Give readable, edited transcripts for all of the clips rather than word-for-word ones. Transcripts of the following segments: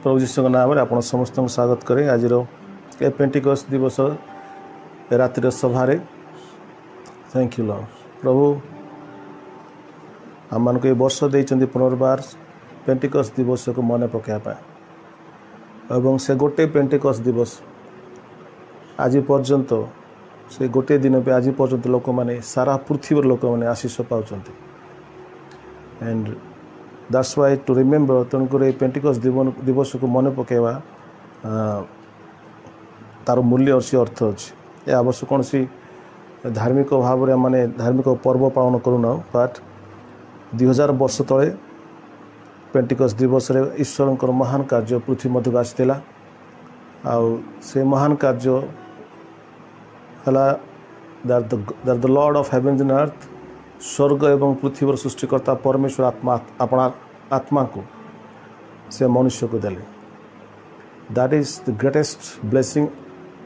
प्रभु जीशु नाम आप समस्त को स्वागत करें आज पेंटिकस्ट दिवस रातिर सभारे। Thank you Lord. प्रभु आम मान ये वर्ष देते पुनर्बार पेंटिकस्ट दिवस को मन पकाइबा एवं से गोटे पेंटिकस्ट दिवस आज पर्यंत से गोटे दिन पे आज पर्यंत लोक मैंने सारा पृथ्वी लोक मैंने आशीष पाँच and that's why to remember तेणुक पेंटिकस्ट दिवस को मन पकाइबा तार मूल्य अच्छी अर्थ अच्छी या अवश्य कौन सी धार्मिक भाव में माने धार्मिक पर्व पालन करूना बट 2000 वर्ष तले पेंटिकस्ट दिवस रे ईश्वर महान कार्य पृथ्वी मध्य आसाला से महान कार्य है the Lord of heavens and earth स्वर्ग एवं पृथ्वी सृष्टिकर्ता परमेश्वर आत्मा अपना आत्मा को से मनुष्य को देले। That is the greatest blessing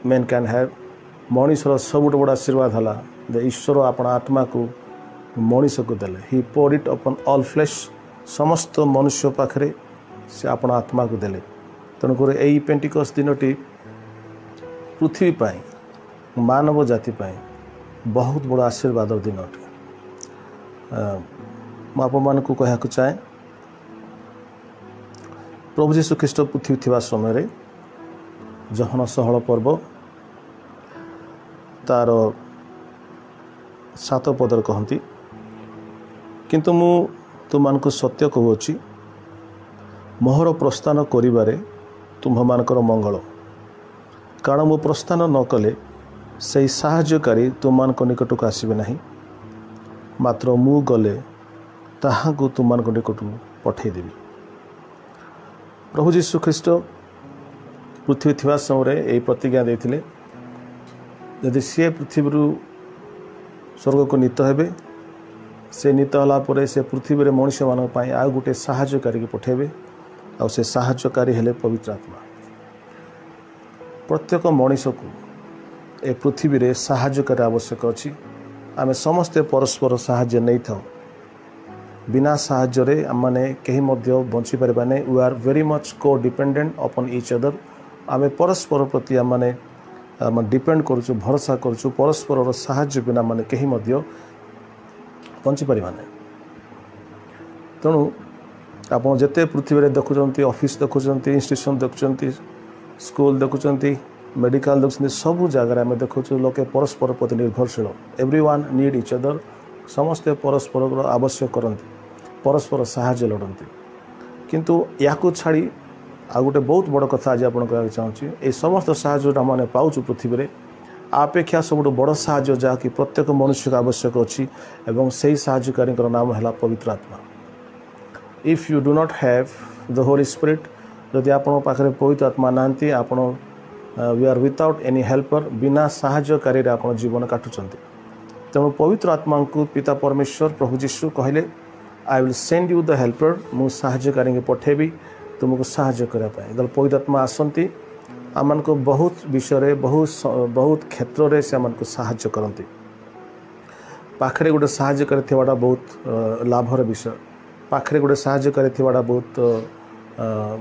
man can have. मनुष्यर सबुठ बड़ा आशीर्वाद है द ईश्वर अपना आत्मा को मनुष्य को देले। He poured it upon all flesh समस्त मनुष्य पाखे से अपना आत्मा को देले। तेणुक यही पेंटिकस्ट दिनटी पृथ्वी पाई मानव जाति पाई बहुत बड़ा आशीर्वाद दिन अटे। मुझे को कह चाहे प्रभु जीशु ख्रीष्ट पृथ्वी थिबा समय जहन सहल पर्व तार 7 पदर कहती किंतु मु तुम सत्य कहूँ मोहर प्रस्थान करिबारे तुम्ह मानकर मंगल कारण मु प्रस्थान न कले से साहाय्यकारी तुम मान निकट को आसबे नहीं मात्र मु गले ताहाकु तुम मान निकट पठेदेवी। प्रभु जीशु ख्रीष्ट पृथ्वी थिबा समय यही प्रतिज्ञा देते यदि सी पृथ्वी स्वर्ग को नीत हेबे से नीत होला से पृथ्वी रे मनुष्य मान आ गोटे साहाय्यकारी की पठेबे आ से साहाय्यकारी हेले पवित्र आत्मा। प्रत्येक मनुष्य को ए पृथ्वी रे साहाय्यकारी आवश्यक अच्छी। आमे समस्ते परस्पर साहाय्य नहीं था बिना साहाय्य रे आमने कहीं मध्य बंची पारिबा नहीं। वी आर वेरी मच को डिपेंडेंट अपॉन ईच अदर। आमे परस्पर प्रति आमने डिपेंड करूँ भरोसा करूँ परस्पर साहाय्य बिना माने कहीं मध्य बंची पारिबा नहीं। तेणु आप जिते पृथ्वी रे देखुंत ऑफिस देखुंत इंस्टीट्यूशन देखुंत स्कूल देखुंत मेडिकल देखुं सबू जगह आम देखु लोके परस्पर प्रति निर्भरशील। Everyone need each other. समस्ते परस्पर आवश्यक करती परस्पर साहाय्य लड़ती किंतु या छाड़ी आ गोटे बहुत बड़ कथा आज आप कहना चाहूँगी ये समस्त साहाय्य मैंने पाचु पृथ्वी में अपेक्षा सबुठ बड़ साहाय्य जहाँकि प्रत्येक मनुष्य को आवश्यक अच्छी एवं से ही साहाय्यकारी नाम है पवित्र आत्मा। If you do not have the holy spirit जदि आपण पाखे पवित्र आत्मा नांती आपण we are without any helper बिना साहाय्यकारी आप जीवन काटुंट। तेणु पवित्र आत्मा को पिता परमेश्वर प्रभु जीशु कहले I will send you the helper मु साहाय्यकारी पठेबी तुमको साहाय्य करने। पवित्र आत्मा आसती आम को बहुत विषय बहुत क्षेत्र में से आमको साहाय्य करती। पाखे गोटे साहाय्यकारी थोड़ा बहुत लाभर विषय पाखे गोटे साहाय्यकारी थोड़ा बहुत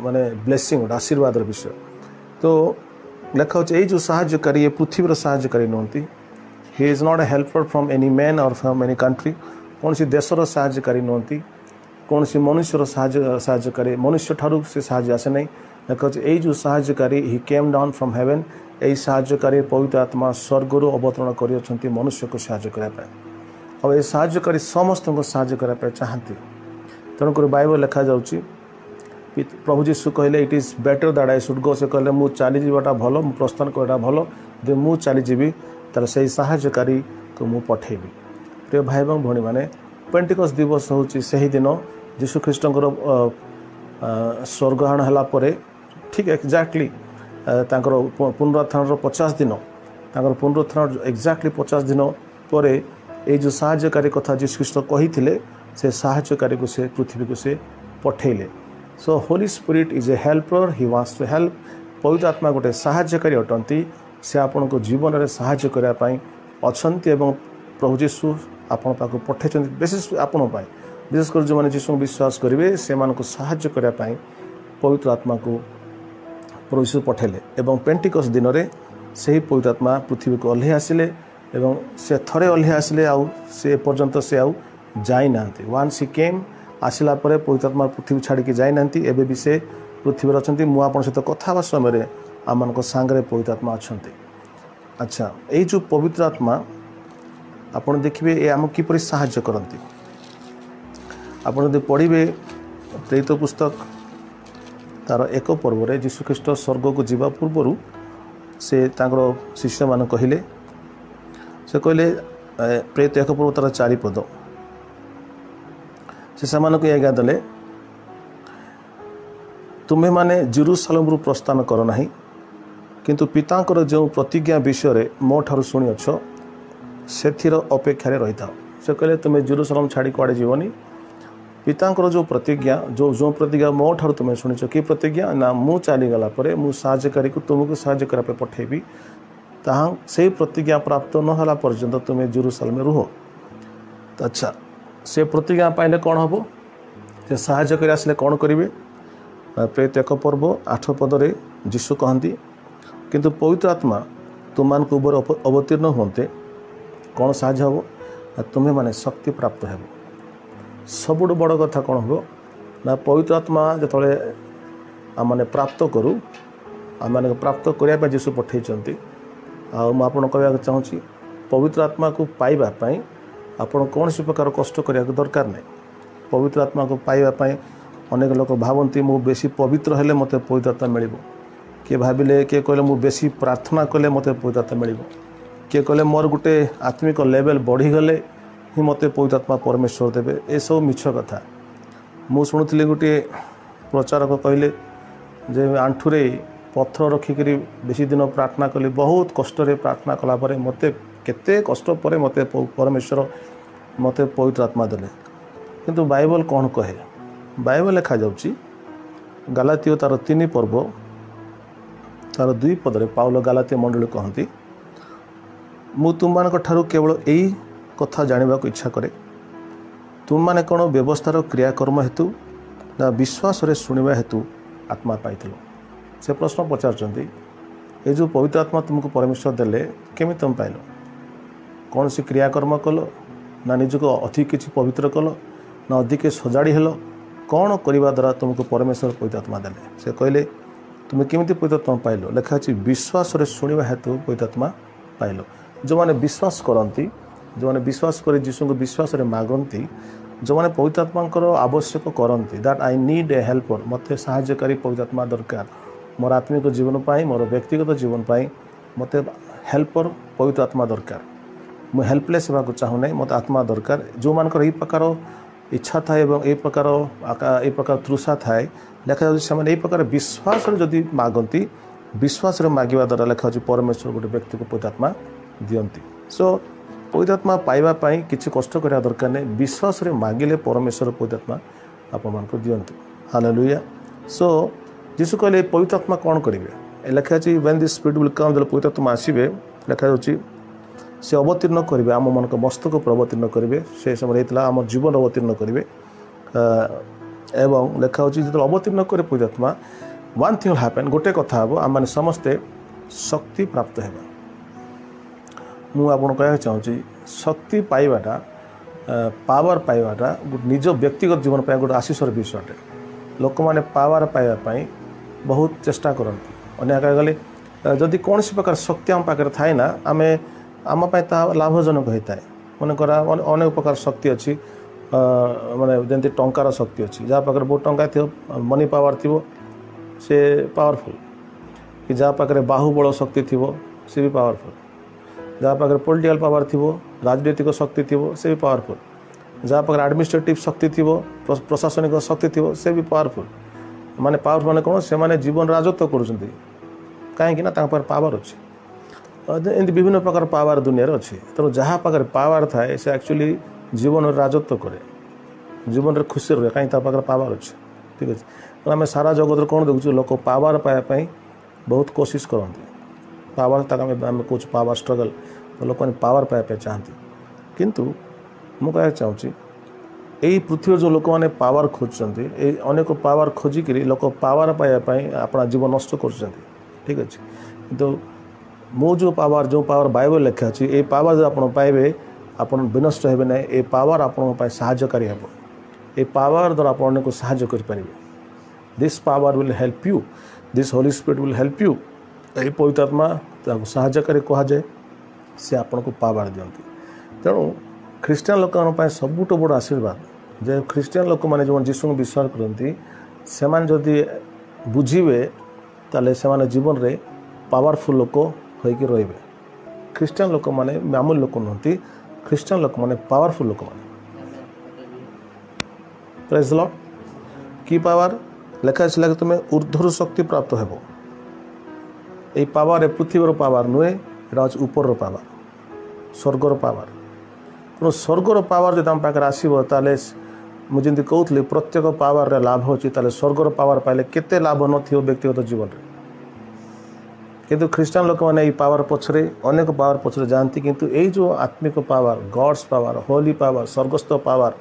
माने ब्लेसिंग गोटे आशीर्वाद विषय। तो लिखा हो जो साहाय्यकारी ये पृथ्वी साहाय्यकारी नुहति। He is not a helper from any man or from any country. कौन सी देशर साहाय्यकारी नुहति कौन सी मनुष्यर साहाय्यकारी मनुष्य ठारू से साहाय्य आसे नहीं। लिखा हो जो साहाय्यकारी ही केम डाउन फ्रॉम हेवन यही साहाय्यकारी पवित्र आत्मा स्वर्गर अवतरण कर मनुष्य को साहाय्य करने और ये साहाय्यकारी समस्त को साहाय्य करने चाहती। तेणुक बाइबल लिखा जाऊँगी प्रभु जीशु कहले it is better that I should go. से कहले मु चली जावाटा भल मु प्रस्थान करवाटा भल जे मु चली जीवी तार से साहाय्यकारी को मु पठेबी। प्रिय भाई एवं भणी माने पेंटिकस्ट दिवस होची सही दिन जीशु ख्रीष्ट स्वर्गारोहण हला परे ठीक एक्जाक्टली पुनरुत्थान 50 दिन पुनरुत्थान एक्जाक्टली 50 दिन पर ये जो साहाय्यकारी कथा जीशु ख्रीष्ट कही से साहाय्यकारी को से पृथ्वी को से पठेले। So Holy Spirit is a helper he wants to help. पवित्र आत्मा गोटे साहाय्यकारी अटंती से आपण को जीवन में साहाय्य करने अच्छी एवं प्रभु जीशु आपण पाक पठे विशेष आपण विशेषकर जो मैंने जीशु विश्वास करेंगे से साहाय्य करने पवित्र आत्मा को प्रभु यीशु पठेले एवं पेंटिकस दिन में से पवित्र आत्मा पृथ्वी को ओह्लई आसिले एवं से थरे ओह्लई आसिले आउ से पर्यंत से आउ जाई नांती वन्स ही केम आसिला परे पवित्र आत्मा पृथ्वी छाड़ी के जाई नांती एबे भी से पृथ्वी रचंती मु आपन सहित कथा हेबा समय आम सांगे पवित्र आत्मा अच्छा। अच्छा ये जो पवित्र आत्मा आपन देखिए ये आम किपरि साहाय्य करती आपन जब पढ़े प्रेरित पुस्तक तार एक पर्व में जीशुख्रीष्ट स्वर्ग को जीवा पूर्वर से शिष्य मान कहले से कहले प्रेरित एक पर्व तार 4 पद से आज्ञा देले तुम्हें माने जेरूसालेम प्रस्थान कर नहीं किंतु पितांकर जो प्रतिज्ञा विषय मो ठार शुणिअछ से अपेक्षार रही था से कहले तुम्हें जेरूसालेम छाड़ी कुआड़े जीवनी पितांकर जो प्रतिज्ञा जो प्रतिज्ञा मो ठार तुम्हें शुणिछ कि प्रतिज्ञा ना मु चलीगला मु साहाय्यकारी को तुमको साहाय्य करने पठेबी ताहा से प्रतिज्ञा प्राप्त नहला पर्यंत तुम्हें जेरूसालेम रुह। अच्छा से प्रतिज्ञा पाइले कौन हम से साहाय्य कर आसिले कौन करेंगे प्रेरित एक पर्व 8 पदरे जीशु कहती किंतु पवित्र आत्मा तुम मान उपर अवतीर्ण होते कौन साहाय्य हम तुम्हें माने शक्ति प्राप्त हो सबुठ बड़ कथा कौन हम ना पवित्र आत्मा जो आम प्राप्त करूँ आम प्राप्त करने जीशु पठे आपन कहना चाहूँगी पवित्र आत्मा को पाइबापी आपड़ कौन सी प्रकार कष्ट करने दरकार नहीं पवित्र आत्मा को पाइबापी अनेक लोक भावती मु बेसी पवित्र हेले मते पवित्र आत्मा मिल किए भाविले किए कहले मु बेसी प्रार्थना कले मते पवित्र आत्मा मिल किए कहले मोर गुटे आत्मिक लेवल बढ़ीगले ही मते पवित्र आत्मा परमेश्वर देवे ये सब मिछ कथा मु शुणुली गोटे प्रचारक कहले जे आंठुरे पत्थर रखिकी बेसी दिन प्रार्थना कली बहुत कष्ट प्रार्थना कलापर मते केते कष्ट पर मते परमेश्वर मते पवित्र आत्मा देले किंतु बाइबल कौन कहे बाइबल लिखा जाउची गलातियो तार 3 पर्व तार 2 पदरे पाउल गलातिय मंडली कहती मु तुम मान ठारू केवल यही कथा जानिबा को इच्छा करे तुम माने कौन व्यवस्थार क्रियाकर्म हेतु ना विश्वास रे शुणिबा हेतु आत्मा पाइथिलो से प्रश्न पचारचंती ये जो पवित्र आत्मा तुमको परमेश्वर देले केमी तुम पाइलो कौन सी क्रियाकर्म कल ना निजको अधिक किसी पवित्र कल ना अधिक सजाड़ी हेलो कौन करने द्वारा तुमको परमेश्वर पवित्र आत्मा देले से कहले तुम्हें केमिति पवित्र आत्मा पाइलो लिखा अच्छी विश्वास रे शुणिबा हेतु पवित्र आत्मा पाइलो जो माने विश्वास करती जो माने विश्वास कर जीशु को विश्वास रे मागंती जो माने पवित्र आत्मा आवश्यक करती that I need a helper मत साहाय्यकारी पवित्र आत्मा दरकार मोर आत्मिक जीवन पाई मोर व्यक्तिगत जीवन पाई मत हेल्पर पवित्र आत्मा दरकार मु हेल्पलेस होगा चाहूना मत आत्मा दरकार जो मानकर यही प्रकार इच्छा थाए ए प्रकार तृषा थाए लिखा जाए प्रकार विश्वास जदि मागती विश्वास मागिबा द्वारा लिखा परमेश्वर गोटे व्यक्ति को पवित्र आत्मा दियंती सो पवित्र आत्मा पाइबापी किसी कष्ट करने दरकार नहीं विश्वास मागिले परमेश्वर पवित्र आत्मा आपण दियंती हालेलुया। सो जीशु कहले पवित्र आत्मा कौन करेंगे लिखा when this spirit will come जो पवित्र आत्मा आसवे लिखा जाउची से अवतीर्ण करेंगे आम मन मस्तक पर अवतीर्ण करेंगे से समय आम जीवन अवतीर्ण करेंगे एवं लिखा जो अवतीर्ण करे पवित्र आत्मा वन थिंग हैपन गोटे कथा हम आम मैंने समस्ते शक्ति प्राप्त है मु आपन कहना चाहूँगी शक्ति पाइबाटा पावर पाइबाटा निज व्यक्तिगत जीवन पर गोटे आशीषर विषय लोक मैंने पावर पाइबापी बहुत चेष्टा करती अन्य कह गले जदि कौन सी प्रकार शक्ति आम पाखे थाए ना आम आम लाभजनक होता है मनकर अनेक प्रकार शक्ति अच्छी माने जमी टंकार शक्ति अच्छी जहाँ पाखे बहुत टंका थी मनी पावर थी से पावरफुल कि जहाँ पाखे बाहुबल शक्ति थी सी भी पावरफुल जहाँ पाखे पॉलिटिकल पावर थी राजनीतिक शक्ति थी से भी पावरफुल जहाँ पाखे एडमिनिस्ट्रेटिव शक्ति थी प्रशासनिक शक्ति थी से भी पावरफुल माने पावरफुल माने कौन से माने जीवन राजत्व करुँच कहीं पावर अच्छी एमती विभिन्न प्रकार पावर दुनिया अच्छी तेणु जहाँ पाखे पावर थाए से एक्चुअली जीवन राजत्व करे जीवन में खुशी रहे कहीं पाखे पावर अच्छी ठीक अच्छे तो आम सारा जगत कौन देखु लोक पावर पाइबापी बहुत कोशिश करते पावर तक आम कौन पावर स्ट्रगल तो लोक पावर पाइबापी चाहती किंतु मु कह चाहूँगी यही पृथ्वी जो लोक मैंने पावर खोजुंट अनेक पावर खोजिक लोक पावर पाइबापी अपना जीवन नष्ट कर ठीक अच्छे किंतु मो जो पावर बाइबल लिखा अच्छी ये पावर जो आप पाइबे आप विनष्ट हे ना ये पावर आपंपाई साहाय्यकारी हे ये पावर द्वारा आप को साहाय्य करें this power will help you this Holi spirit will help you ये पवित्र आत्मा साहाय्यकारी कह जाए सी आपन को पावर दिखती तेणु ख्रीस्टियान लोक सबुठ बड़ आशीर्वाद जे ख्रीस्टियान लोक मैंने जो जीशु को विश्वास करती से जदि बुझे ताले से जीवन में पावरफुल लोक होइकी रे ख्रीस्टियान लोक मैंने मामूली लोक नुहति ख्रीस्टियान लोक मैंने पावरफुल लोक मैंने प्रेज द लॉर्ड की पावर लेखा कि तुम्हें ऊर्ध्वर शक्ति प्राप्त हो ये पावर पृथ्वीर पावर नुहे यहाँ ऊपर पावर स्वर्गर पावर तेणु स्वर्गर पावर जो आम पाखे आसो ताले मुझे कहूली प्रत्येक पावर लाभ अच्छी स्वर्गर पावर पाइले केते लाभ न व्यक्तिगत जीवन में किंतु ख्रीस्टान लोक मैंने पावर पछरे अनेक पावर पछरे जाती किंतु यही जो आत्मिक power God's power holy power स्वर्गस्थ पावर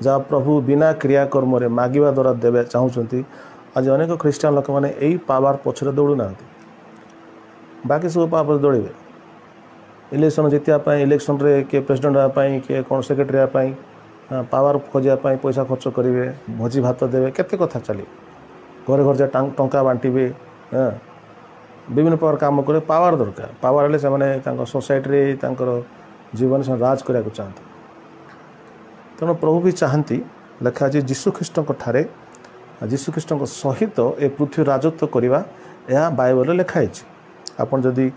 जहाँ प्रभु बिना क्रियाकर्म मागिबा द्वारा देवे चाहूँगी आज अनेक ख्रीस्टान लोक मैंने यही पावर पछरे दौड़ना बाकी सब पावर दौड़े इलेक्शन जितापी इलेक्शन रे किए प्रेसिडेंट होगापी किए कौन सेक्रेटरी होगापी पावर खोजापी पैसा खर्च करेंगे भोजी भात देवे केते कथा चलो घर घर जा टंका बांटे हाँ विभिन्न प्रकार काम करे पावर दरकार पावर हेल्ले से सोसाइटी जीवन से राज करने चाहते तेणु प्रभु भी चाहती लेखा जी जीशुख्रीष्ट ठारे जीशुख्रीष्ट सहित ए पृथ्वी राजत्व करवा यह बाइबल लिखाई आपन जदि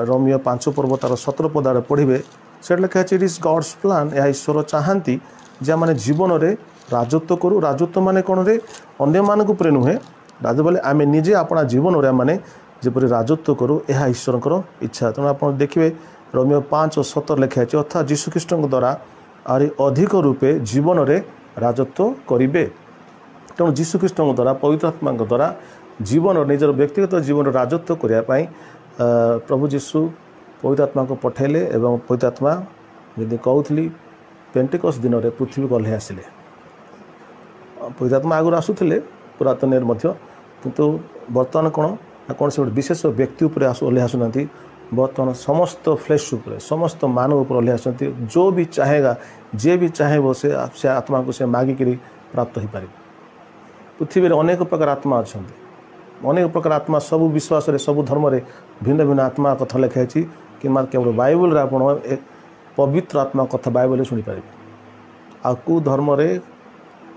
रोमियो 5 पर्व तार 17 पदार पढ़े से लिखाई इट इज गॉड्स प्लान यह ईश्वर चाहती जे मैंने जीवन में राजत्व करूँ राजत्व माने कौन रे अन्य मान नुहे राज बोले आम निजे अपना जीवन में मैंने जपरी राजत्व करूँ यह ईश्वर इच्छा तेणु आप देखिए रोमियो 5 और 17 लिखाई अर्थात जीशुख्रीष्ट द्वारा आरी अधिक रूपे जीवन में राजत्व करेंगे तेणु जीशुख्रीष्ट द्वारा पवित्र आत्मा द्वारा जीवन निजर व्यक्तिगत जीवन राजत्व करने प्रभु जीशु पवित्र आत्मा को पठेले एवं पवित्र आत्मा जदि कहूली पेंटिकस दिन में पृथ्वी को ओह्लै आसिले पवित्र आत्मा आगुरी आसुले पुरातन किंतु बर्तमान कौन से गोटे विशेष व्यक्ति उपर ओह्लै आसुना बर्तमान समस्त फ्लेश उपर समस्त मानव उपर ओह्लै आसुँच जो भी चाहेगा जे भी चाहेब से आत्मा को से मागिक प्राप्त हो पारे पृथ्वी में अनेक प्रकार आत्मा अच्छा अनेक प्रकार आत्मा सबू विश्वास सबू धर्म भिन्न भिन्न आत्मा कथा लिखाई कि केवल बाइबल आप एक पवित्र आत्मा कथा बाइबल शुणी पारे आ कौ धर्म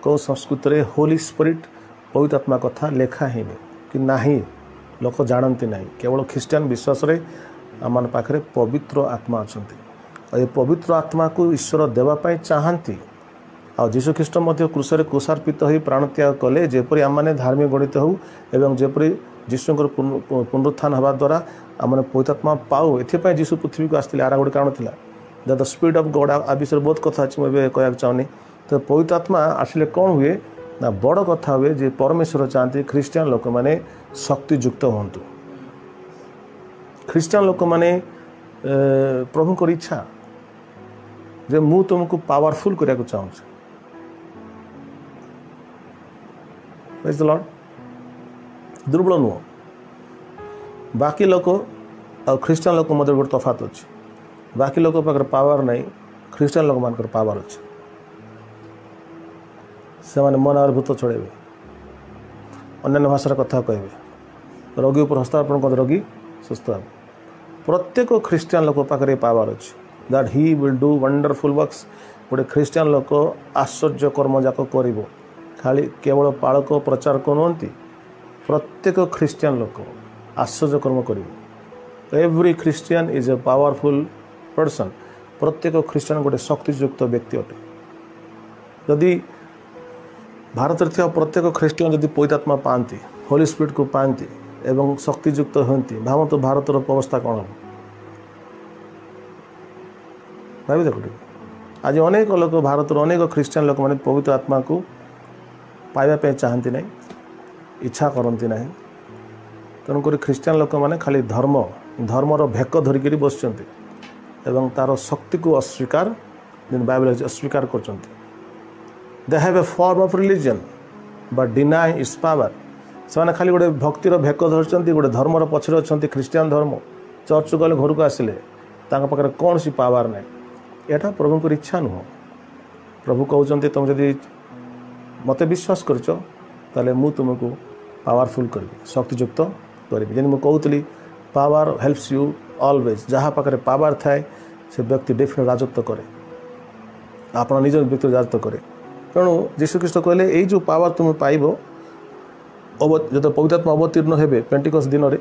कौ संस्कृत रे होली स्पिरिट पवित्र आत्मा कथा लेखा ही कि नहीं लोक जानती ना केवल ख्रीस्टियान विश्वास रे आम पाखे पवित्र आत्मा अच्छा ये पवित्र आत्मा को ईश्वर देवाई चाहती आ जीशुख्रीष्ट क्रूसरे क्रूसार्पित हो प्राण त्याग कले जेपरी आम मैंने धार्मिक गणित हो एवं जेपरी जीशुଙ୍କର पुनरुत्थान हवा द्वारा आम पवित्र आत्मा पाऊ एपाई जीशु पृथ्वी को आसते आर गोटे कारण था द स्पिरिट ऑफ गॉड आ विषय बहुत कथा अच्छी मुझे कहना चाहूनी तो पवित्र आत्मा आसिले कौन हुए ना बड़ कथा हुए जे परमेश्वर चाहती ख्रीस्टियान लोक मैंने शक्तियुक्त हूँ ख्रीस्टियान लोक मैंने प्रभुंकर इच्छा जे मु तुमको पावरफुल करने को चाहूँ प्रेज द लॉर्ड दुर्बल नुह बाकी लोक और ख्रीस्टियान लोक मध्य गोटे तफात अच्छी बाकी लोक पाखे पावर नहीं ख्रीस्टियान लोक मान पावर अच्छे से मैंने मन आर भूत छड़ेबे अन्य भाषार कथा कहे रोगी उपर हस्तार्पण कर रोगी सुस्थ हे प्रत्येक ख्रीस्टियान लोक पाखे पावर अच्छी that he will do wonderful works गोटे ख्रीस्टियान लोक आश्चर्य कर्म जाक कर खाली केवल पालक प्रचारक नुहति प्रत्येक ख्रीस्टियान लोक आश्चर्य कर्म कर every Christian is a powerful person प्रत्येक ख्रीस्टियान गोटे शक्तियुक्त व्यक्ति अटे जदि भारत में प्रत्येक ख्रीस्टियान जदि पवित्र आत्मा पाती होली स्पिरिट को पाती एवं शक्तियुक्त होती भावतु भारतर अवस्था कौन हम भाई देखो आज अनेक लोक भारत अनेक ख्रीस्टियान लोक मैंने पवित्र आत्मा को पाइबा चाहती ना इच्छा करती ना तेणुक ख्रीस्टियान लोक मैंने खाली धर्मर भेक धरिक बस तार शक्ति को अस्वीकार बाइबल अस्वीकार कर they have a form of religion but deny it's power से खाली गोटे भक्तिर भेक धरती गोटे धर्मर पछरे अच्छा ख्रीस्टियान धर्म चर्च गले घर को आसिले पाखे कौन सी पावर ना यहाँ प्रभुंर इच्छा नुह प्रभु कहते तुम जदि मत विश्वास करछ ताले मु तुमको पावरफुल करी शक्तियुक्त करी जमी मुझे कहती पावर हेल्प्स यू ऑलवेज जहाँ पाखे पावर थाए से व्यक्ति डेफिनेट राजत्व करे आप निज व्यक्ति राजत्व करे तेणु जीशुख्रीष्ट कहले यही जो पावर तुम पाइब जो पवित्रात्मा अवतीर्ण हेबे पेंटिकस्ट दिन में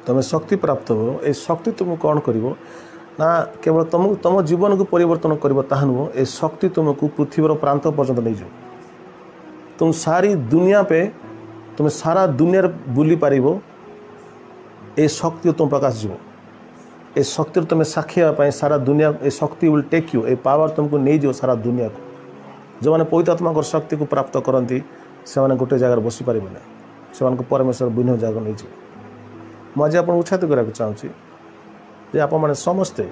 तुम शक्ति प्राप्त हो ये शक्ति तुम कौन कर ना केवल तुम जीवन को परिवर्तन कर नुह ये शक्ति तुमको पृथ्वीर प्रांत पर्यंत नहीं जाओ तुम सारी दुनिया पे तुम सारा दुनिया बुली पार ये शक्ति तुम प्रकाश जीव ये शक्ति तुम साक्षी हाँपाई सारा दुनिया ये शक्ति will take you a power तुमको नहीं जाओ सारा दुनिया को जो मैंने पवित्रात्मा शक्ति को प्राप्त करती से गोटे जगार बसी पारे से परमेश्वर विभिन्न जगह नहीं जाए मुझे आप उत्साहित कराया चाहूँगी जे आप समस्ते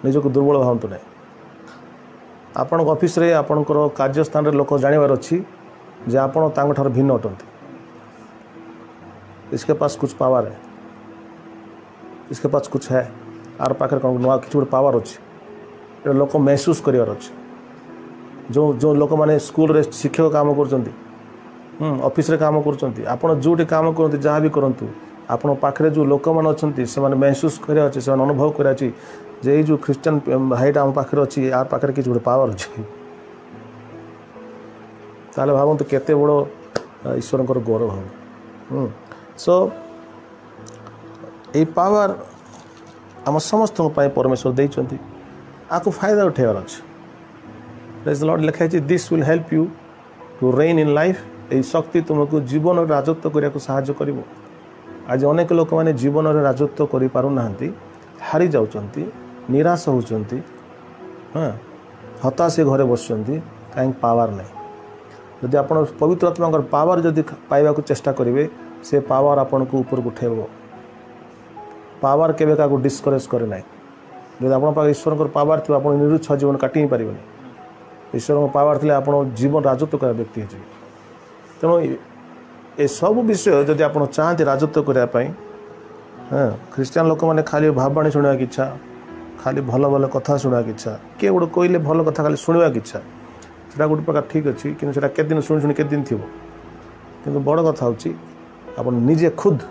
निजक दुर्बल भावतु ना आपण ऑफिस रे आपणकर कार्यस्थान रे लोक जानवर अच्छी जे आपण तांग भिन्न अटंती इसके पास कुछ पावर है इसके पास कुछ है आर पाखे कौन नुआ कि पावर अच्छी लोक महसूस करार अच्छे जो जो लोक मैंने स्कूल रे शिक्षक काम कर ऑफिस रे काम कर आपड़ जो काम करते जहाँ भी करूँ आपण पाखे जो लोक मैंने अच्छा से महसूस करा अच्छे से अनुभव करा जे जो ख्रीस्टियन भाईटा आम पाखे अच्छी यार पाखे किसी गोटे पावर अच्छी ताले भावतु केते बड़ ईश्वर गौरव हम सो ये पावर आम समस्त परमेश्वर देइचंती आपको फायदा उठेबार अच्छे प्रेज द लॉर्ड लिखाई this will help you to reign in life ये शक्ति तुमको जीवन राजत्व करने को साहाय्य करिवो आज अनेक लोक मैंने जीवन में राजत्व कर पारना हारी जाऊँच निराश होती हाँ हताश घरे बस कहीं पावर नहीं जदि आप पवित्र आत्मा पावर जदि पाइबा चेष्टा करेंगे से पावर आपन को ऊपर उठेब पावर केवे का डिस्करेज करे ना जब आप ईश्वर पावर थी आप निरुत्साह जीवन काटि पारे ईश्वर पावर थे आप जीवन राजत्व कर व्यक्ति हो तेणु ये सब विषय जदि आप चाहते राजत्व करने हाँ ख्रीस्टियान लोक मैंने खाली भाववाणी शुणा इच्छा खाली भल भल कथा शुणा इच्छा किए गोटे कहले भल कथा खाली शुणा इच्छा से गोटे प्रकार ठीक अच्छी कि केत दिन शुणी शुणी केत दिन थी कि बड़ कथा हूँ आप निजे खुद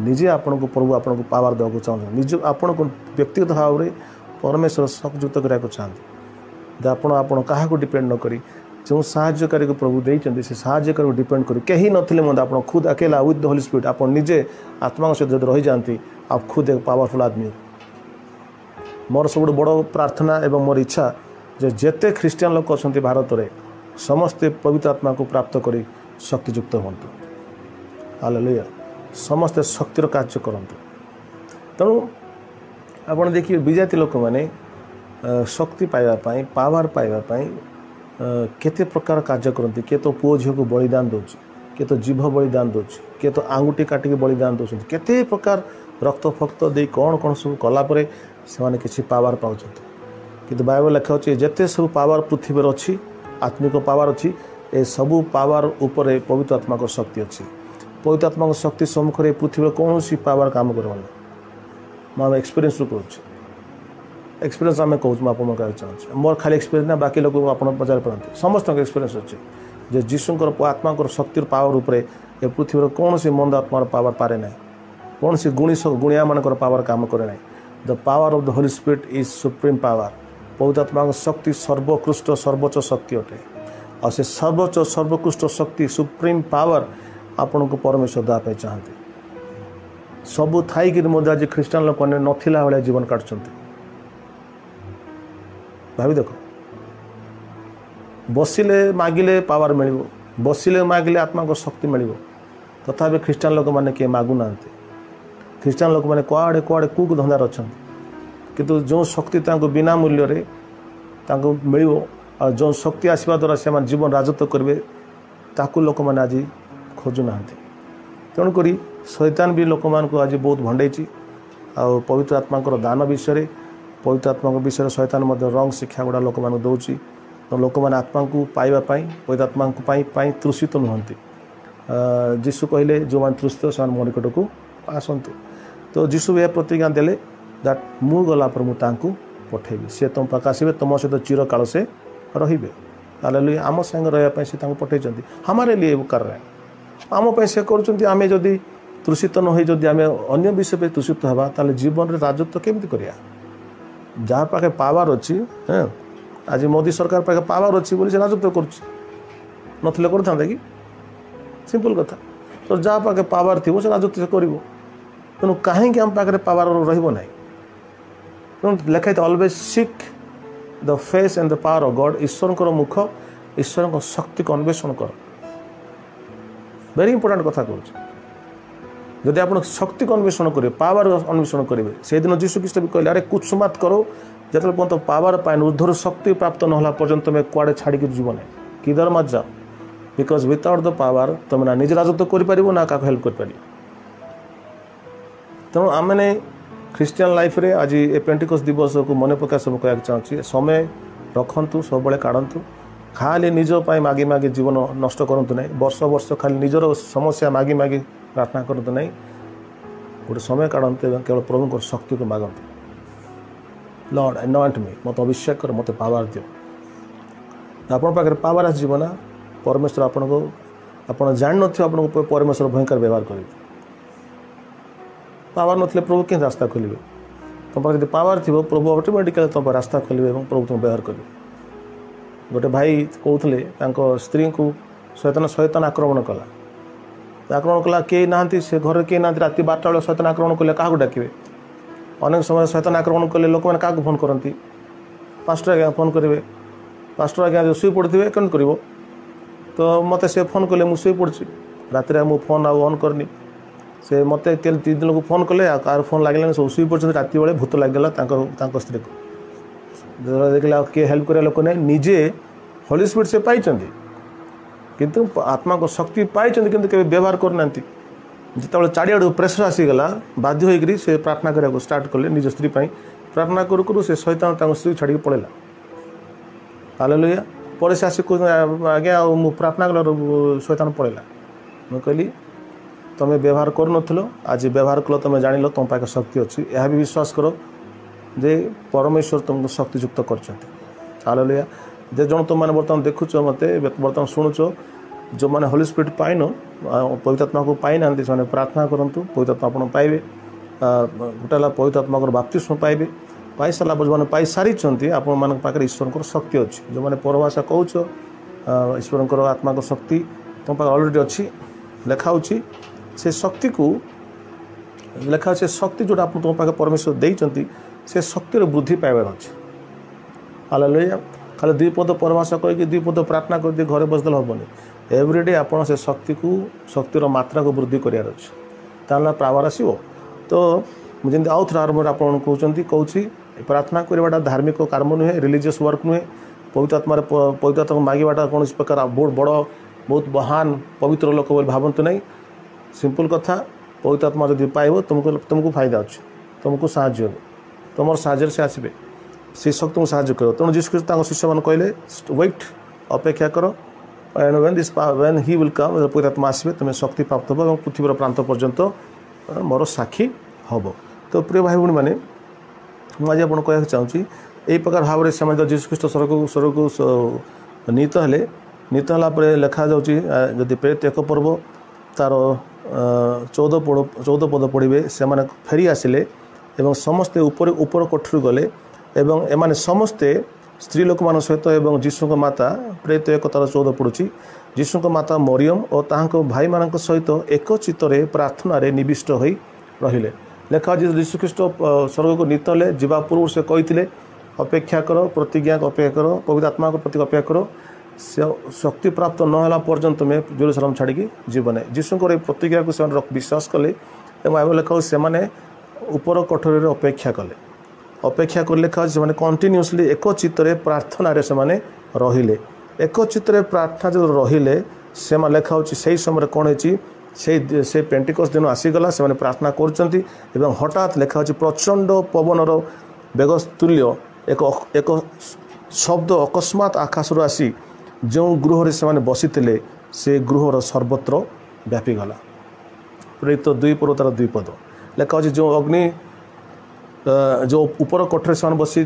निजे आपण को प्रभु आपन को पावर देवा चाहते निज आपण को व्यक्तिगत भाव में परमेश्वर शक्तियुक्त कराया चाहते आपण क्या डिपेंड न करी जो साहाय्यकारी को प्रभु देते से साहाय्यकारी को डिपेंड करी कहीं नथिले मत आप खुद अकेला विथ द होली स्पिरिट आप निजे आत्मा सहित जब रही जाती आप खुद एक पावरफुल आदमी मोर सब बड़ प्रार्थना एवं मोर इच्छा जे जेते ख्रीस्टियान लोक अच्छा भारत में समस्ते पवित्र आत्मा को प्राप्त करी शक्तियुक्त हूँ हालेलुया समस्ते शक्तिर कार्य करते तेणु आप देखिए विजाति लोक मैंने शक्ति पाइबापी पावर पाइबापी केते प्रकार कार्य करती किए तो पुओ झील को बलिदान दौर किए तो जीभ बलिदान दौर किए तो आंगुठी काटिक बलिदान दौरान केते प्रकार रक्त फक्त दे कौन कौन सब कलापर से किसी पावर पाँच कि बाइबल लिखा अच्छे जिते सब पावर पृथ्वी अच्छी आत्मिक पावर अच्छी ए सबू पावर उपर पवित्र आत्मा को शक्ति अच्छी पवित्र आत्मा को शक्ति सम्मुखें पृथ्वी कौन सी पावर काम कर मुझे एक्सपीरियंस कहूँ एक्सपीरियंस आम कहूँ आप चाहूँ मोर खाली एक्सपीरियंस ना बाकी लोग आप पचार पाते समस्त एक्सपीरियंस अच्छे जे जीशुंकर आत्मा शक्ति पावर उपरे ए पृथ्वी कौन सी मंद आत्मार पावर पारे ना कौन सी गुणिया मान पावर काम करे ना the power of the holy Spirit is supreme power पवित्र आत्मा शक्ति सर्वोत्कृष्ट सर्वोच्च शक्ति अटे और से सर्वोच्च सर्वोत्कृष्ट शक्ति सुप्रीम पावर आपण को परमेश्वर देवाई चाहते सबू थी मुझे आज ख्रीस्टान लोक नाला भाया जीवन काटुंट भावी देख बसिले मागिले पावर मिल बसिले मागिले आत्मा को शक्ति मिल तथा ख्रीस्टान लोक मैंने किए मागुना ख्रीस्टान लोक मैंने कुआड़े कुआड़े कूक धंदार अच्छा किंतु जो शक्ति बिना मूल्य मिल और जो शक्ति आसवा द्वारा से जीवन राजत्व करेंगे ताकू लोक मैंने आज खोजुना तेणुक शैतान भी लोक मान आज बहुत भंडे आ पवित्र आत्मा दान विषय पवित्र आत्मा विषय शैतान रंग शिक्षा गुड़ा लोक मान दौर तो लोक मैंने आत्मा को पाइबा पवित्र आत्मा को तृषित नुहंती जीशु कहले जो मैंने तृषित से मो निकट को आसतु तो जीशु भी यह प्रतिज्ञा देले दैट मु गला पर मुझे पठेबी सी तुम पाक आसवे तुम सहित चिर काल से रे हालेलुया आम संग रहा से पठे हमारे लिए वो कर रहे हैं आम से करें जदि तृषित न हो आम अन्य विषय पर तृषित हवा ताले जीवन में राजत्व केमती करिया जहाँ पाखे पावर अच्छी हाँ आज मोदी सरकार पाखे पावर अच्छी बोली से राजत्व कर कि सिंपल कथा तो जहाँ पाखे पावर थी से राजत्व से कर तेणु कहीं आम पाखे पावर रही तेणु लिखाई always seek the face and the power of God ईश्वर मुख ईश्वर शक्ति को अन्वेषण कर वेरी इंपोर्टेंट कथा कहूँ जदि आप शक्ति को अन्वेषण करेंगे पावर अन्वेषण करेंगे से दिन जीशु ख्रीष्ट भी कहले अरे कुछ मत करो जो पर्यंत पावर पाए ऊर्ध्वर शक्ति प्राप्त ना पर्यंत तुम्हें कुआड़े छाड़ी जीवन किधर मत जाओ बिकज विदाउट द पावर तुम ना निज राजत्व कर ना क्या हेल्प कर तेणु आम मैंने ख्रीस्टियन लाइफ रे आज ए पेंटिकॉस्ट दिवस को मन पका सब कहना चाहिए समय रखु सब बड़े काढ़तु खाली निज मागी मागी जीवन नष्ट करूँ ना वर्ष वर्ष खाली निजर समस्या मागी मागी प्रार्थना करते नहीं गोटे समय काढ़ते केवल प्रभु शक्ति को मागते लॉर्ड अनॉइंट मी मत अभिषेक कर मत पावर दियो आपण पाखे पावर आसना परमेश्वर आपन को आप जान न परमेश्वर भयंकर व्यवहार करेंगे पावर नथिले प्रभु के रास्ता खोलिए तुम पाखे पावर थी प्रभु ऑटोमेटिकली तुम रास्ता खोलिए और प्रभु तुम व्यवहार करेंगे गोटे भाई कहते स्त्री को शैतान आक्रमण कला आक्रमण कला कई ना से घर कई ना रात 12टा बेले शैतान आक्रमण कले क्या डाके अनेक समय शैतान आक्रमण कले लोक मैंने क्या फोन करती पास्टर आज्ञा फोन करेंगे पास्टर आज्ञा जो शुई पड़े कौन कर तो मत से फोन कले मुझे शुई पड़ी रात मुझे फोन आन करनी से मत 3 दिन को फोन कले कार फोन लगे सब शुई पड़े रात बेले भूत लगेगा स्त्री को देखला किए हेल्प कर लोक नहीं निजे होली स्पिरिट से पाई किंतु आत्मा को शक्ति पाई किंतु केवे व्यवहार करना जिते चारिआड़ प्रेसर आसीगला बाध्य होकर से प्रार्थना करने स्टार्ट कले निज स्त्री प्रार्थना करू से शैतान स्त्री छाड़ी पड़ेगा हालेलुया पर से आसिक आज्ञा मु प्रार्थना कल शैतान पड़ेगा मुझे कहली तुम्हें व्यवहार कर आज व्यवहार कल तुम जान तुम पाखे शक्ति अच्छी यह भी विश्वास करो जे परमेश्वर तुमको शक्तियुक्त कर हालेलुया जे जन तुम मैंने बर्तमान देखुच मत बर्तमान शुणुच जो मैंने होली स्पिरिट पाइन पवित्र आत्मा को पाई ना से प्रार्थना करूँ पवित्र आत्मा आप पाइबे गोटे पवित्र आत्मा बाप्तिस्म पाइबे पाई सारा जो मैंने पाई सारी आप ईश्वर शक्ति अच्छी जो मैंने परभाषा कहूच ईश्वर आत्मा को शक्ति तुम पाखे अलरेडी अच्छी लिखाऊ से शक्ति को लिखा से शक्ति जोटा आप तुम पाखे परमेश्वर देते से शक्तिर वृद्धि पाइबार अच्छे हालेलुया खाली 2 पद परभाषा कहीकि 2 पद प्रार्थना कर घरे बसदेल हेनी एवरीडे आप से शक्ति को शक्तिर मात्रा को वृद्धि करार अच्छे ताला पावर आसो तो मुझे आउ थे आरंभ आप कहूँ प्रार्थना करवाटा धार्मिक कर्म नुहे रिलीजियस वर्क नुहे पवित्र आत्मा मांगवाटा कौन प्रकार बहुत बड़ बहुत महान पवित्र लोक बोली भावतु नहीं सिंपल कथा पवित्र आत्मा जब पाइब तुमको फायदा अच्छे तुमको साहाଯ୍य तुम साहय से आसबे से शक्ति तुमको साहय कर तेणु जीसु ख्रीष्ट शिष्य मैंने कहले वेट अपेक्षा कर and when he will come पवित्र आत्मा आसबे तुम शक्ति प्राप्त हो पृथ्वीर प्रांत पर्यंत मोर साक्षी हम तो प्रिय भाई भूणी मैंने मुझे आप कहना चाहूँगी यही प्रकार भाव में से जीसु ख्रीष्ट स्वर्ग को नीत है लिखा जदि प्रेरित 1 पर्व तार 14 पद पढ़े से फेरी आसिले एवं समस्ते ऊपर कोठरी गले एवं एमाने समस्ते स्त्री लोक मान सहित एवं जीशु माता प्रेरित 1 तार 14 पड़ुची जीशु माता मरियम और ताहां भाई मान सहित एक चित्तरे प्रार्थना निविष्ट हो रहिले लेखा जीशु ख्रीष्ट स्वर्ग को नीत ले जीवा पूर्व से कही अपेक्षा कर प्रतिज्ञा को अपेक्षा कर पवित्र आत्मा को प्रति अपेक्षा कर शक्ति प्राप्त नहला पर्यंत तुम्हें जेरूशलेम छाड़ी जीवन जीशुकर प्रतिज्ञा को विश्वास कले और लेखा से ऊपर कोठरी अपेक्षा कले अपेक्षा कर लिखा से कंटिन्यूअसली एक चित्तरे प्रार्थना रे से रहिले एक चित्तरे प्रार्थना जो रहिले से लिखा से समय कौन है से पेंटिकॉस्ट दिन आसीगला से प्रार्थना कर हठात लिखा प्रचंड पवनर बेग तुल्य एक शब्द अकस्मात आकाशरू आसी जो गृह से बसी से गृहर सर्वत्र व्यापीगला। प्रेरित 2 पद तार 2 पद लेखा अच्छे जो अग्नि जो ऊपर कोठरे से बसी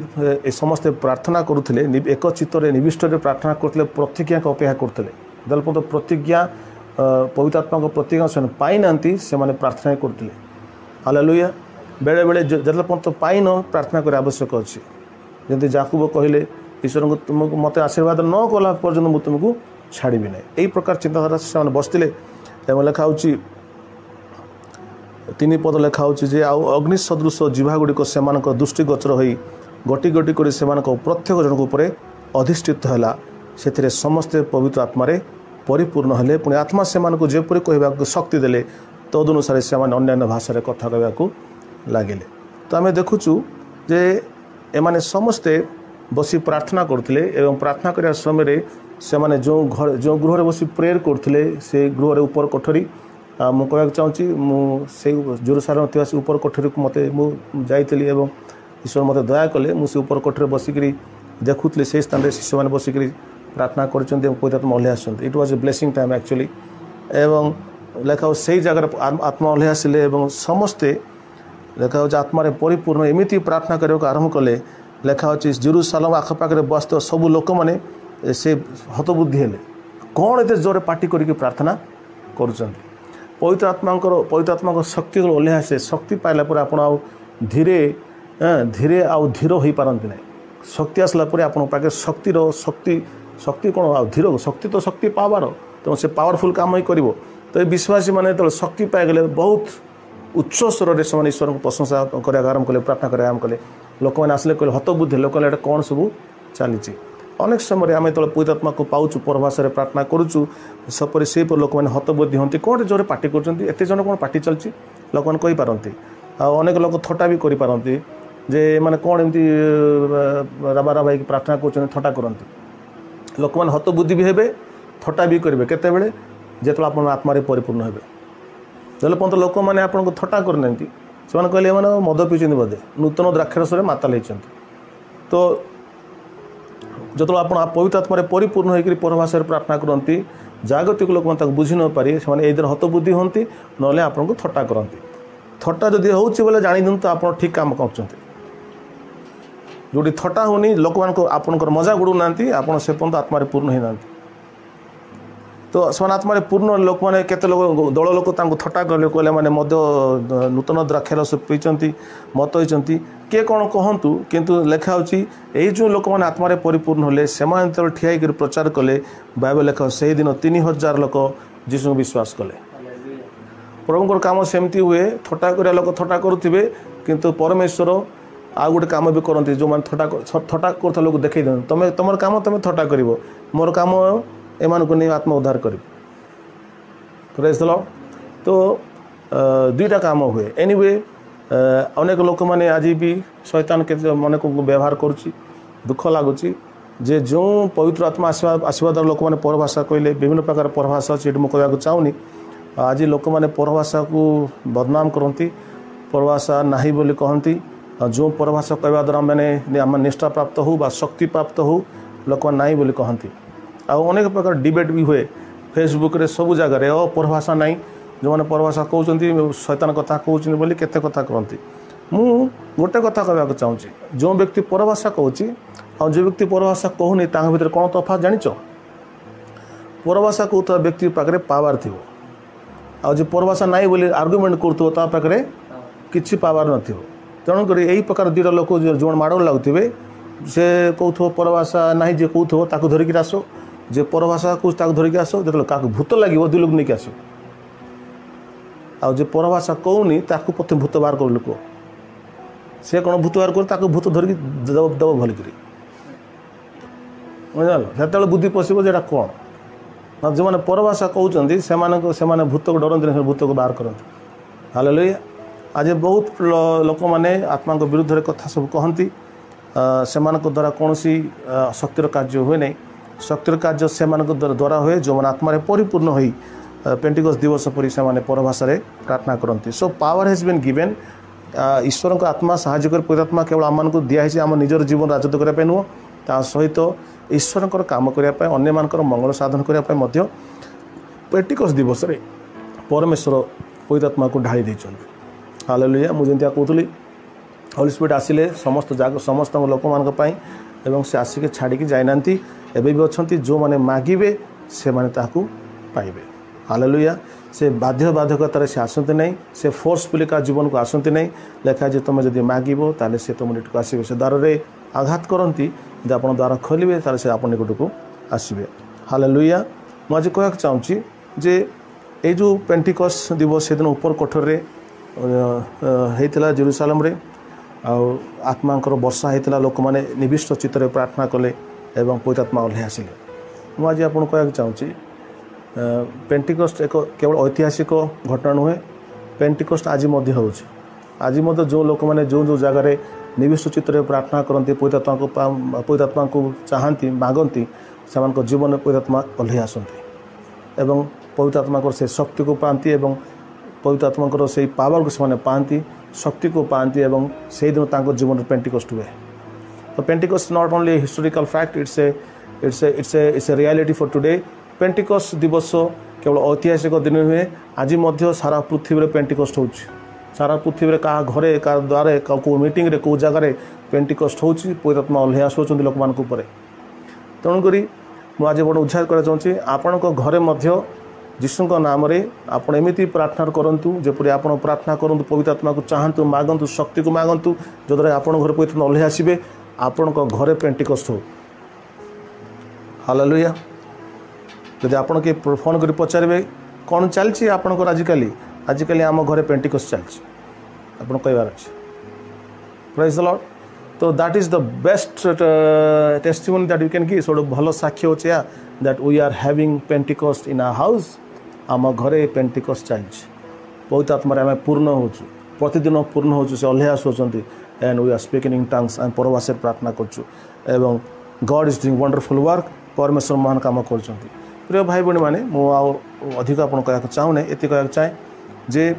समस्ते प्रार्थना करुले एक चित्तर निविष्ट प्रार्थना करते प्रतिज्ञा को अपेक्षा करते जल प्रतिज्ञा पवित्र आत्मा को प्रतिज्ञा से पाई ना से प्रार्थना करते हालेलुया। बेले बेले जल पर्यंत पाइन प्रार्थना कर आवश्यक अच्छी जमी जाकुब कहले ईश्वर को तुमको मत आशीर्वाद न कला पर्यटन मुझे तुमको छाड़ी ना यही प्रकार चिंताधारा से बसते लेखा 3 पद लेखा जे अग्नि सदृश जीवा गुड़िक से दृष्टिगोचर हो गोटी गोटी कर प्रत्येक जन उपर अधिष्ठित है से समस्ते पवित्र आत्मारे परिपूर्ण हेले पुणी आत्मा से जेपरी कहवाक शक्ति देले तदनुसार से अन्य भाषा कथा कहवाक लगे। तो आम देखुचु जे एमाने समस्ते बसी प्रार्थना करते एवं प्रार्थना करने समय से जो गृह बसी प्रेयर करते से गृह ऊपर कोठरी मु कहना चाहूँगी मुझे जेरूसालेम थी से ऊपर कोठरी को मत जाइली एवं ईश्वर मत दया कले मुझे ऊपर कोठरी बसिक देखुली से स्थान शिशु मैंने बसिक प्रार्थना कर पवित्र आत्मा ओह्लै as it was a blessing time actually एवं लेखा से जगार आत्मा ओह्लै आसिले समस्ते लेखा आत्मार परिपूर्ण एमती प्रार्थना करने को आरंभ कले लेखा अच्छी जेरूसालेम आखपाखे बसत सब लोक मैंने से हतबुद्धि हेले कौन एत जोर पार्टी करके प्रार्थना कर पवित्र आत्मा शक्ति ओह्लै आसे शक्ति पाइला आप धीरे धीरे आउ धीर हो पारती ना शक्ति आसला आप पाखे शक्तिर शक्ति कौन आ धीर शक्ति तो शक्ति पावर तो से पावरफुल काम ही कर तो ये विश्वासी मैंने तो शक्ति पाइगले बहुत उच्च स्वर से ईश्वर को प्रशंसा कराया आरंभ कले प्रार्थना कराया आरंभ कले लोक मैंने आसले कहले हतबुद्धि लोक कहले कौन सब चली अनेक समय आम जो पवित्र आत्मा को पाचु परभाषा प्रार्थना करुचु सपरी से लोक मैंने हतबुद्धि होती कौन जोर पार्टी करते जन कौन पार्टी चलती लोक मैंने कहींपारती अनेक लोक थटा भी करपारती जे मैंने कौन एमती राबा राबा प्रार्थना कर थटा करती लोक मैंने हतबुद्धि भी हे थटा भी करेंगे केतबेले जो आप आत्मार परिपूर्ण हे जल पर्यंत लोक मैंने आपको थटा करना से कहले मैंने मद पीछे बोधे नूतन द्राक्षरस माताल होती तो जो आप पवित्र आत्मार परिपूर्ण होकर परभाषा प्रार्थना करती जागतिक लोक मैंने बुझी न पारे से ये हतबुद्धि होती ना आपको थटा करती थटा जदि हो जानी दिखाते आप ठीक काम कर जो थटा होनी लोक मान मजा उड़ूना आप से पर्यंत आत्मार पूर्ण होना तो से आत्मार पूर्ण लोक मैंने केते लोक दल लोक थटा कले कहले मैंने मद नूतन द्राक्षरस पीछे मत होती किए कौन कहतु किंतु लेखा यही जो लोक मैंने आत्मार परिपूर्ण होले से ठिया कर प्रचार कले बाइबल लेखा से दिन 3000 लोक जीशु विश्वास कले प्रभुଙ୍କର काम सेमती हुए थटा कर लोक थटा करुवे किंतु परमेश्वर आ गोटे कम भी करती जो मैंने थटा कर लोक देखई दिखाते तुम तुम कम तुम थटा कर मोर कम एम को नहीं आत्मा उद्धार कर तो 2टा काम हुए एनीवे अनेक लोक मैंने आज भी शैतान के मन को व्यवहार करुच्ची दुख लगुच जे जो पवित्र आत्मा आशीर्वाद लोक मैंने परभाषा कहले विभिन्न प्रकार परभाषा अच्छी मुझे कहना चाहूनी आज लोक मैंने परभाषा को बदनाम करती परभाषा नहीं बोली कहती जो परभाषा कहवा द्वारा मैंने आम निष्ठा प्राप्त हो बा शक्ति प्राप्त हो लोक नहीं बोली कहती अनेक प्रकार डिबेट भी हुए फेसबुक रे सब जगह परभाषा नहीं जो मैंने परभाषा कहते शैतान कथा कहते बोली केते कथा कहती मु गोटे कथा कहवाक चाहूँगी जो व्यक्ति परभाषा कहूँ और जो व्यक्ति परभाषा कहूनी भर कौन तफात जानिच परभाषा कहता व्यक्ति पाखे पावर थी आ जो परभाषा नहीं बोली आर्गुमेंट करुता पाखे किसी पावर न तेणुक यही प्रकार 2टा लोक जो माड़ लगुवे से कौथ परभाषा नहीं जे कौथ धरिकी आस जे परभाषा कौच धरिकी आस जो क्या भूत लगे 2 लोग नहीं आस जे परभाषा कहूनी प्रथम भूत बाहर कर लोक से कौन भूत बाहर कर भूत धरिकी दब भलिक से बुद्धि पशु जो कौन जो मैंने परभाषा कहते से भूत को डरती भूत को बाहर करते हालेलुया। आज बहुत लोक मैंने आत्मा को विरुद्ध कथा सब कहती से द्वारा कौन सी शक्तिर कार्य हुए नहीं शक्तिर कार्य से द्वारा हुए जो मैंने आत्मार परिपूर्ण हो पेंटिकस्ट दिवस पर से परभाषा प्रार्थना करती so power has been given ईश्वर को आत्मा साहाଯ୍य कर पवित्र आत्मा केवल आम को दिखाई आम निजर जीवन राजत्व करने नुह ता सहित ईश्वर काम करने अन्य मानकर मंगल साधन करने पेंटिकस्ट दिवस रे परमेश्वर पवित्र आत्मा को ढाई देइछन। हालेलुया। मुझे कहूली होली स्पिरिट आसिले समस्त लोक मान एवं से आसिक छाड़ी जाइना एवं भी अच्छा जो मैंने मागिबे से माने ताकू पाइबे। हालेलुया। से बाध्यकतार से आसती नहीं, से फोर्सफुली का जीवन को आसती नहीं। लेखा जे तुम जब मागिबो ताले से तुम निकट को आसबे। से द्वार रे आघात करती जब आप द्वार खोलिए ताले से आप निकट को आसबे। हालेलुया। मुझे कहना चाहूँगी जे ये जो पेंटिकस्ट दिवस से दिन ऊपर कोठर रे होता जेरूसालेम रे आत्मांकर वर्षा होता लोक मैंने निविष्ट चित्त प्रार्थना कले एवं पवित्र आत्मा ओह्लै आसिले। मुझे आपको कहना चाहूँगी पेंटिकस्ट एक केवल ऐतिहासिक घटना नुहे। पेंटिकस्ट आज आज जो लोक मैंने जो जगार निविष्ट चित्त प्रार्थना करती पवित्र आत्मा को चाहती मागती से जीवन में पवित्र आत्मा ओह्लै आसती एवं पवित्र आत्मा को से शक्ति को पाती एवं पवित्र आत्मा को से पावर को से पाती शक्ति को पाती एवं से दिन जीवन में पेंटिकस्ट हुए। तो Pentecost not only historical fact, it's a reality for today. Pentecost दिवस केवल ऐतिहासिक दिन हुए, आज सारा पृथ्वी में पेंटिकस्ट हो। सारा पृथ्वी में क्या घरे क्या द्वारे कौ मीटिंग रे कौ जगार पेंटिकस्ट हो पवित्र आत्मा ओह्लै आसुच्च लोक मान तेणुक मुझे बड़े उद्धार करना चाहूँगी आपण घरे मध्य जीशु नाम रे आपण एमती प्रार्थना करंतु जेपरि आपण प्रार्थना करंतु पवित्र आत्मा को चाहतु मागंतु शक्ति को मागंतु जदरे आपण घर पवित्र आत्मा ओह्लै आसबे आपण घरे पेंटिकस्ट हो। हालेलुया। जदि आपण के फोन कर पचारे कौन चलती आपंकर आजिकल आम घरे पेंटिकस्ट चलती आप कहबार अच्छे। Praise the Lord. तो that is the best testimony that you can give. So भल साक्षी हो that we are having Pentecost in our house. आम घरे पेंटिकस्ट चलती पवित्र आत्मा आम पूर्ण हो प्रतिदिन पूर्ण हो से ओह्लै आसुच्च and we are speaking in tongues आम परभाष प्रार्थना करूँ God is doing wonderful work. परमेश्वर महान काम कर। प्रिय भाई बहनी मैंने मुझे अधिक आप कहना चाहूँ ये कहना चाहे जे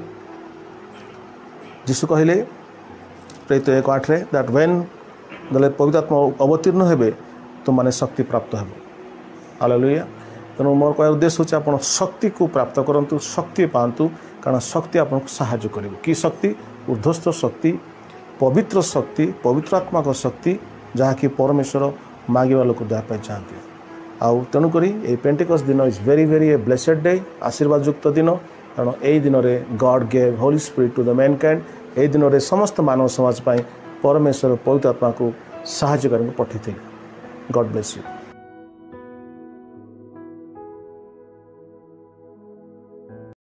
जीशु कहले प्रेरित 1:8 दैट व्हेन गले पवित्र आत्मा अवतीर्ण हेबे तुम माने शक्ति प्राप्त हेबो। हालेलुया। तेणु मोर कह उद्देश्य होचे आपण शक्ति को प्राप्त करंतु, शक्ति पांतु, कारण शक्ति आपको साहाय्य करिवो। कि शक्ति? ऊर्ध्वस्थ शक्ति, पवित्र शक्ति, पवित्र आत्मा का शक्ति जहाँकि परमेश्वर मागिबा लोक देखाई चाहती। आउ तेणुक ये पेंटिकस्ट दिन is very very a blessed day, आशीर्वाद युक्त दिन। कारण यही दिन में God gave holy spirit to the mankind. यही दिन में समस्त मानव समाज परमेश्वर पवित्र आत्मा को साहाय्य करके पठेइथिले। God bless you.